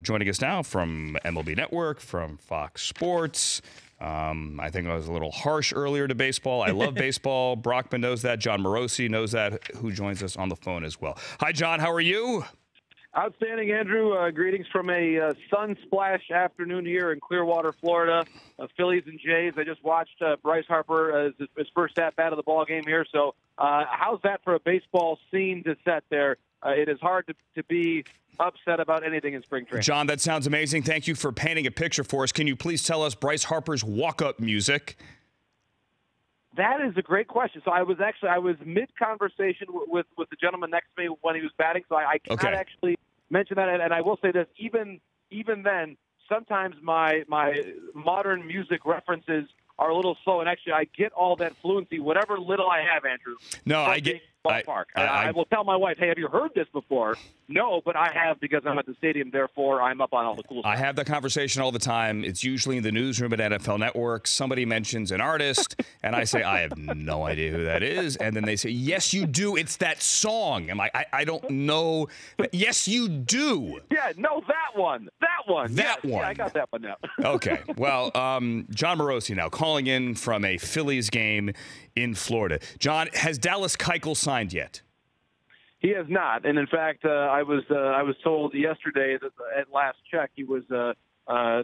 joining us now from MLB Network, from Fox Sports. I think I was a little harsh earlier to baseball. I love baseball. Brockman knows that. John Morosi knows that, who joins us on the phone as well. Hi, John. How are you? Outstanding, Andrew. Greetings from a sun-splashed afternoon here in Clearwater, Florida. Phillies and Jays. I just watched Bryce Harper his first at-bat of the ball game here. So how's that for a baseball scene to set there? It is hard to be upset about anything in spring training. John, that sounds amazing. Thank you for painting a picture for us. Can you please tell us Bryce Harper's walk-up music? That is a great question. So I was mid-conversation with the gentleman next to me when he was batting, so I cannot actually mention that. And I will say this, even then, sometimes my modern music references are a little slow, and actually I get all that fluency, whatever little I have, Andrew. No, I get ballpark. I will tell my wife, hey, have you heard this before? No, but I have because I'm at the stadium, therefore I'm up on all the cool stuff. I have that conversation all the time. It's usually in the newsroom at NFL Network. Somebody mentions an artist, and I say, I have no idea who that is. And then they say, yes, you do. It's that song. I'm like, I don't know. Yes, you do. Yeah, no, that one. That one. That one. Yeah, I got that one now. Okay. Well, John Morosi now calling in from a Phillies game in Florida. John, has Dallas Keuchel signed yet? He has not, and in fact, I was told yesterday that at last check he was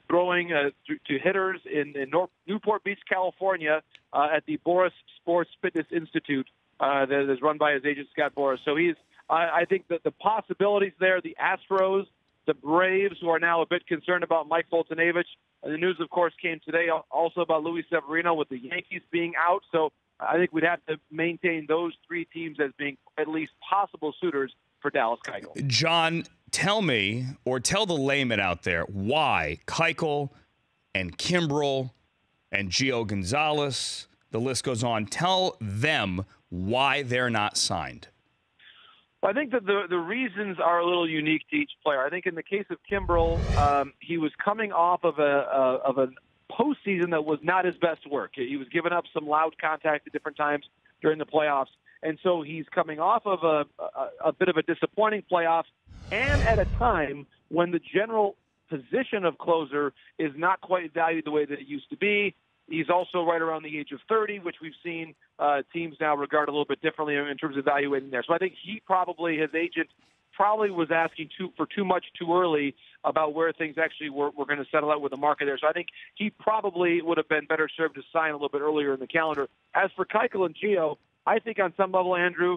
throwing to hitters in Newport Beach, California, at the Boris Sports Fitness Institute that is run by his agent Scott Boris. So he's, I think that the possibilities there, the Astros, the Braves, who are now a bit concerned about Mike Foltynewicz. The news, of course, came today also about Luis Severino with the Yankees being out. So I think we'd have to maintain those three teams as being at least possible suitors for Dallas Keuchel. John, tell me, or tell the layman out there, why Keuchel and Kimbrel and Gio Gonzalez, the list goes on, tell them why they're not signed. Well, I think that the reasons are a little unique to each player. I think in the case of Kimbrel, he was coming off of a postseason that was not his best work. He was giving up some loud contact at different times during the playoffs, and so he's coming off of a bit of a disappointing playoff, and at a time when the general position of closer is not quite valued the way that it used to be. He's also right around the age of 30, which we've seen teams now regard a little bit differently in terms of evaluating there. So I think his agent probably was asking for too much too early about where things actually were going to settle out with the market there. So I think he probably would have been better served to sign a little bit earlier in the calendar. As for Keuchel and Gio, I think on some level, Andrew,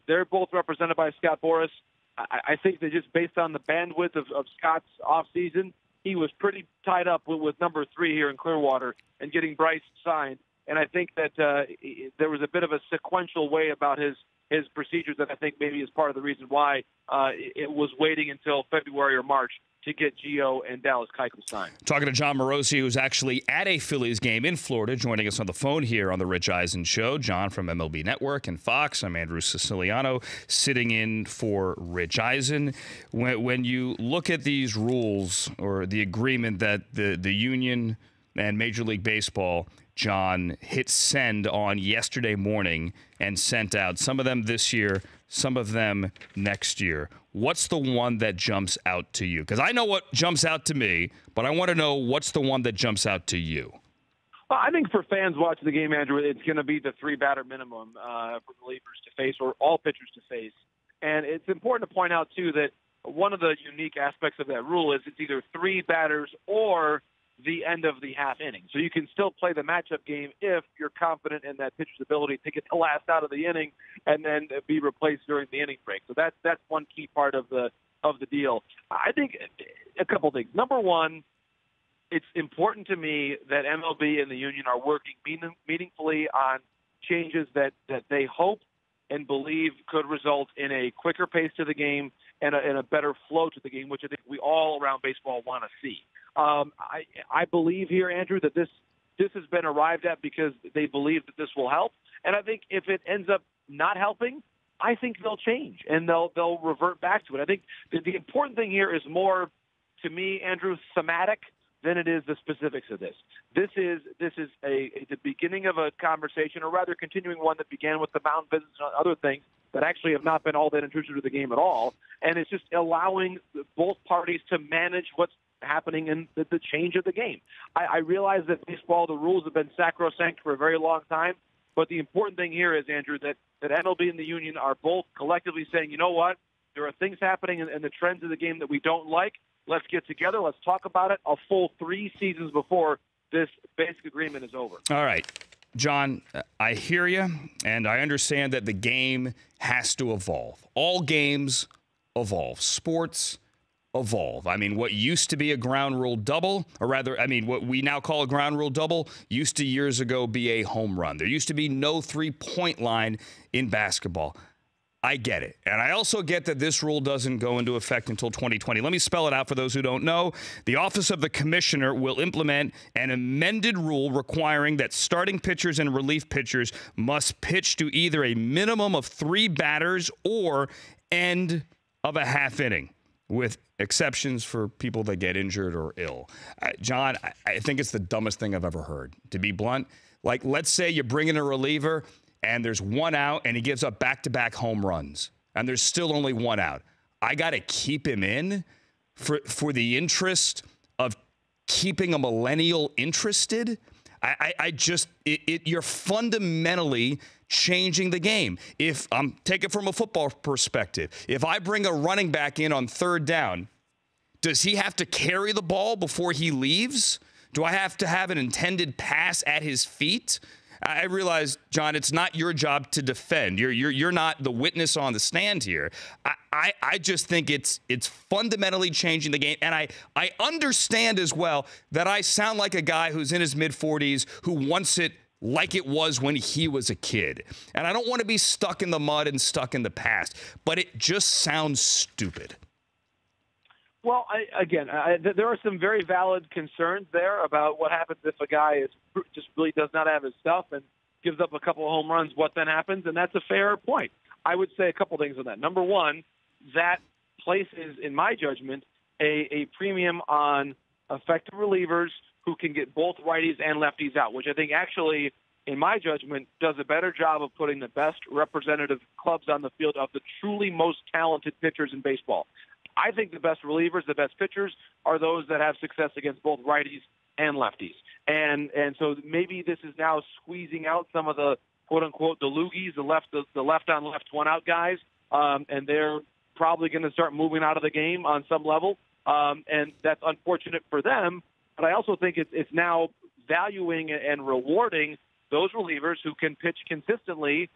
they're both represented by Scott Boris. I think that just based on the bandwidth of Scott's offseason, he was pretty tied up with number 3 here in Clearwater and getting Bryce signed. And I think that there was a bit of a sequential way about his procedures that I think maybe is part of the reason why it was waiting until February or March to get Gio and Dallas Keuchel signed. Talking to John Morosi, who's actually at a Phillies game in Florida, joining us on the phone here on the Rich Eisen Show. John from MLB Network and Fox. I'm Andrew Siciliano, sitting in for Rich Eisen. When you look at these rules or the agreement that the union and Major League Baseball, John, hit send on yesterday morning and sent out, some of them this year, some of them next year. What's the one that jumps out to you? Because I know what jumps out to me, but I want to know what's the one that jumps out to you. Well, I think for fans watching the game, Andrew, it's going to be the 3-batter minimum for relievers to face or all pitchers to face. And it's important to point out, too, that one of the unique aspects of that rule is it's either 3 batters or the end of the half inning. So you can still play the matchup game if you're confident in that pitcher's ability to get the last out of the inning and then be replaced during the inning break. So that's one key part of the deal. I think a couple things. Number one, it's important to me that MLB and the union are working meaningfully on changes that they hope and believe could result in a quicker pace to the game and a better flow to the game, which I think we all around baseball want to see. I believe here, Andrew, that this has been arrived at because they believe that this will help. And I think if it ends up not helping, I think they'll change and they'll revert back to it. I think the important thing here is more, to me, Andrew, thematic than it is the specifics of this. This is the beginning of a conversation, or rather continuing one that began with the mound visits and other things that actually have not been all that intrusive to the game at all. And it's just allowing both parties to manage what's happening in the change of the game. I realize that baseball, the rules have been sacrosanct for a very long time, but the important thing here is, Andrew, that MLB and the union are both collectively saying, you know what, there are things happening in the trends of the game that we don't like. Let's get together. Let's talk about it a full 3 seasons before this basic agreement is over. All right. John, I hear you, and I understand that the game has to evolve. All games evolve. Sports evolve. I mean, what used to be a ground rule double, or rather, I mean, what we now call a ground rule double, used to years ago be a home run. There used to be no three-point line in basketball. I get it. And I also get that this rule doesn't go into effect until 2020. Let me spell it out for those who don't know. The Office of the Commissioner will implement an amended rule requiring that starting pitchers and relief pitchers must pitch to either a minimum of 3 batters or end of a half inning, with exceptions for people that get injured or ill. John, I think it's the dumbest thing I've ever heard, to be blunt. Like, let's say you bring in a reliever and there's 1 out, and he gives up back-to-back home runs, and there's still only 1 out. I got to keep him in for the interest of keeping a millennial interested? You're fundamentally changing the game. If I'm taking it from a football perspective, if I bring a running back in on 3rd down, does he have to carry the ball before he leaves? Do I have to have an intended pass at his feet? I realize, John, it's not your job to defend. You're not the witness on the stand here. I just think it's fundamentally changing the game. And I understand as well that I sound like a guy who's in his mid-40s who wants it like it was when he was a kid. And I don't want to be stuck in the mud and stuck in the past. But it just sounds stupid. Well, there are some very valid concerns there about what happens if a guy just really does not have his stuff and gives up a couple of home runs. What then happens? And that's a fair point. I would say a couple things on that. Number one, that places, in my judgment, a premium on effective relievers who can get both righties and lefties out, which I think actually, in my judgment, does a better job of putting the best representative clubs on the field of the truly most talented pitchers in baseball. I think the best relievers, the best pitchers, are those that have success against both righties and lefties. And so maybe this is now squeezing out some of the quote-unquote the loogies, the left-on-left one-out guys, and they're probably going to start moving out of the game on some level. And that's unfortunate for them. But I also think it's now valuing and rewarding those relievers who can pitch consistently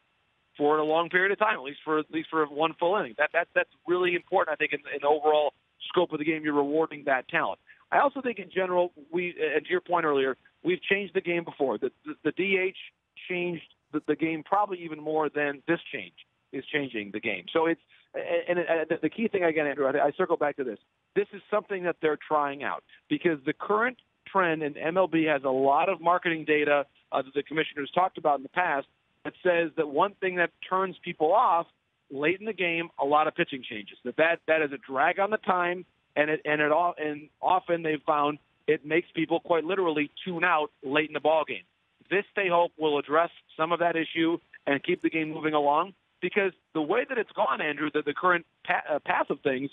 for a long period of time, at least for 1 full inning. That's really important, I think, in the overall scope of the game. You're rewarding that talent. I also think in general, and to your point earlier, we've changed the game before. The DH changed the game probably even more than this change is changing the game. So the key thing, again, Andrew, I circle back to this. This is something that they're trying out because the current trend in MLB has a lot of marketing data that the commissioners talked about in the past that says that one thing that turns people off late in the game, a lot of pitching changes. That is a drag on the time, and often they've found it makes people quite literally tune out late in the ball game. This, they hope, will address some of that issue and keep the game moving along. Because the way that it's gone, Andrew, the current path of things,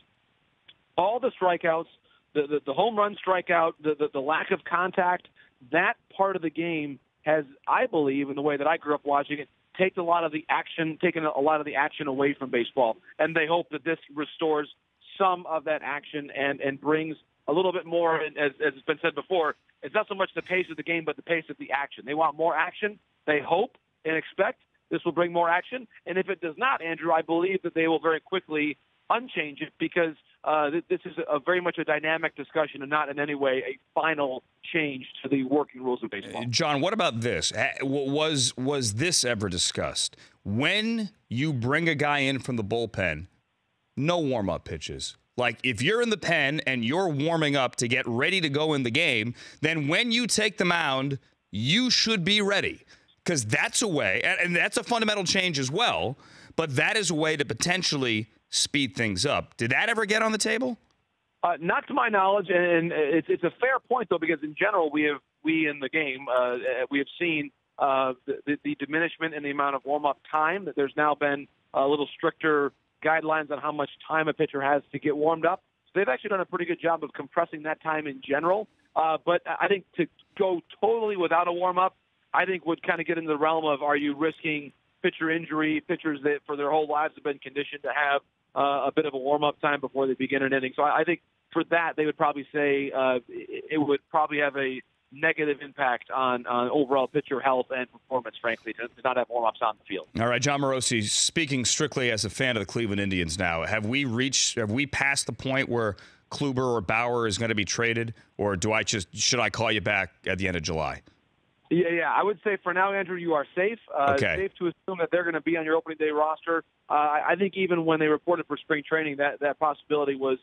all the strikeouts, the home run strikeout, the lack of contact, that part of the game has, I believe, in the way that I grew up watching it, taken a lot of the action away from baseball. And they hope that this restores some of that action and brings a little bit more, as it's been said before, it's not so much the pace of the game, but the pace of the action. They want more action. They hope and expect this will bring more action. And if it does not, Andrew, I believe that they will very quickly unchange it because this is very much a dynamic discussion and not in any way a final change to the working rules of baseball. John, what about this? Was this ever discussed? When you bring a guy in from the bullpen, no warm-up pitches. Like, if you're in the pen and you're warming up to get ready to go in the game, then when you take the mound, you should be ready. Because that's a way, and that's a fundamental change as well, but that is a way to potentially speed things up. Did that ever get on the table? Not to my knowledge, and it's a fair point, though, because in general, we in the game, we have seen the diminishment in the amount of warm-up time. That there's now been a little stricter guidelines on how much time a pitcher has to get warmed up. So they've actually done a pretty good job of compressing that time in general. But I think to go totally without a warm-up, I think would kind of get into the realm of, are you risking pitcher injury, pitchers that for their whole lives have been conditioned to have a bit of a warm-up time before they begin an inning. So I think for that, they would probably say it would probably have a negative impact on overall pitcher health and performance, frankly, to not have warm-ups on the field. All right, John Morosi, speaking strictly as a fan of the Cleveland Indians now, have we passed the point where Kluber or Bauer is going to be traded, or should I call you back at the end of July? Yeah. I would say for now, Andrew, you are safe. Okay. Safe to assume that they're going to be on your opening day roster. I think even when they reported for spring training, that possibility was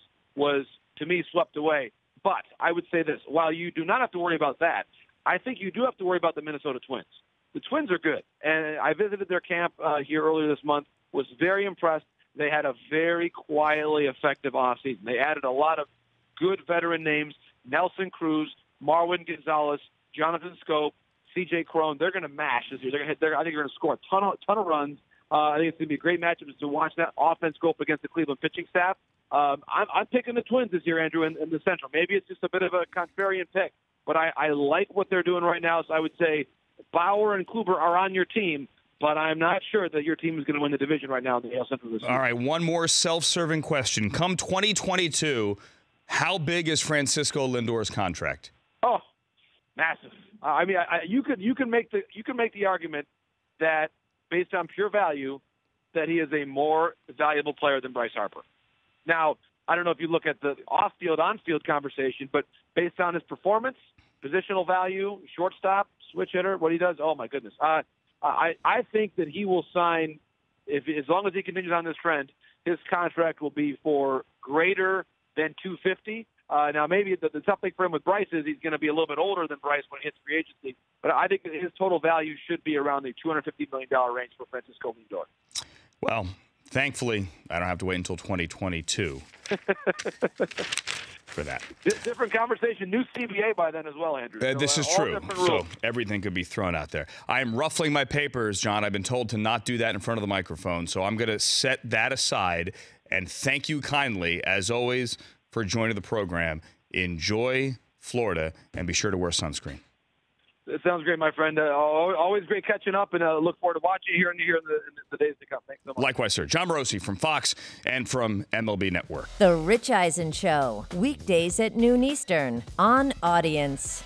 to me swept away. But I would say this: while you do not have to worry about that, I think you do have to worry about the Minnesota Twins. The Twins are good, and I visited their camp here earlier this month. Was very impressed. They had a very quietly effective offseason. They added a lot of good veteran names: Nelson Cruz, Marwin Gonzalez, Jonathan Scope, C.J. Cron. They're going to mash this year. I think they're going to score a ton of runs. I think it's going to be a great matchup to watch that offense go up against the Cleveland pitching staff. I'm picking the Twins this year, Andrew, in the Central. Maybe it's just a bit of a contrarian pick, but I like what they're doing right now. So I would say Bauer and Kluber are on your team, but I'm not sure that your team is going to win the division right now in the AL Central this year. All right, one more self-serving question. Come 2022, how big is Francisco Lindor's contract? Oh, massive. I mean, you can make the argument that based on pure value, that he is a more valuable player than Bryce Harper. Now, I don't know if you look at the off-field, on-field conversation, but based on his performance, positional value, shortstop, switch hitter, what he does, oh my goodness. I think that he will sign, as long as he continues on this trend, his contract will be for greater than $250. Now, maybe the tough thing for him with Bryce is he's going to be a little bit older than Bryce when he hits free agency, but I think his total value should be around the $250 million range for Francisco Lindor. Well, thankfully, I don't have to wait until 2022 for that. Different conversation. New CBA by then as well, Andrew. This is true. So everything could be thrown out there. I am ruffling my papers, John. I've been told to not do that in front of the microphone, so I'm going to set that aside. And thank you kindly, as always, for joining the program. Enjoy Florida, and be sure to wear sunscreen. That sounds great, my friend. Always great catching up, and look forward to watching you here in the days to come. Thanks so much. Likewise, sir. John Morosi from Fox and from MLB Network. The Rich Eisen Show, weekdays at noon Eastern on Audience.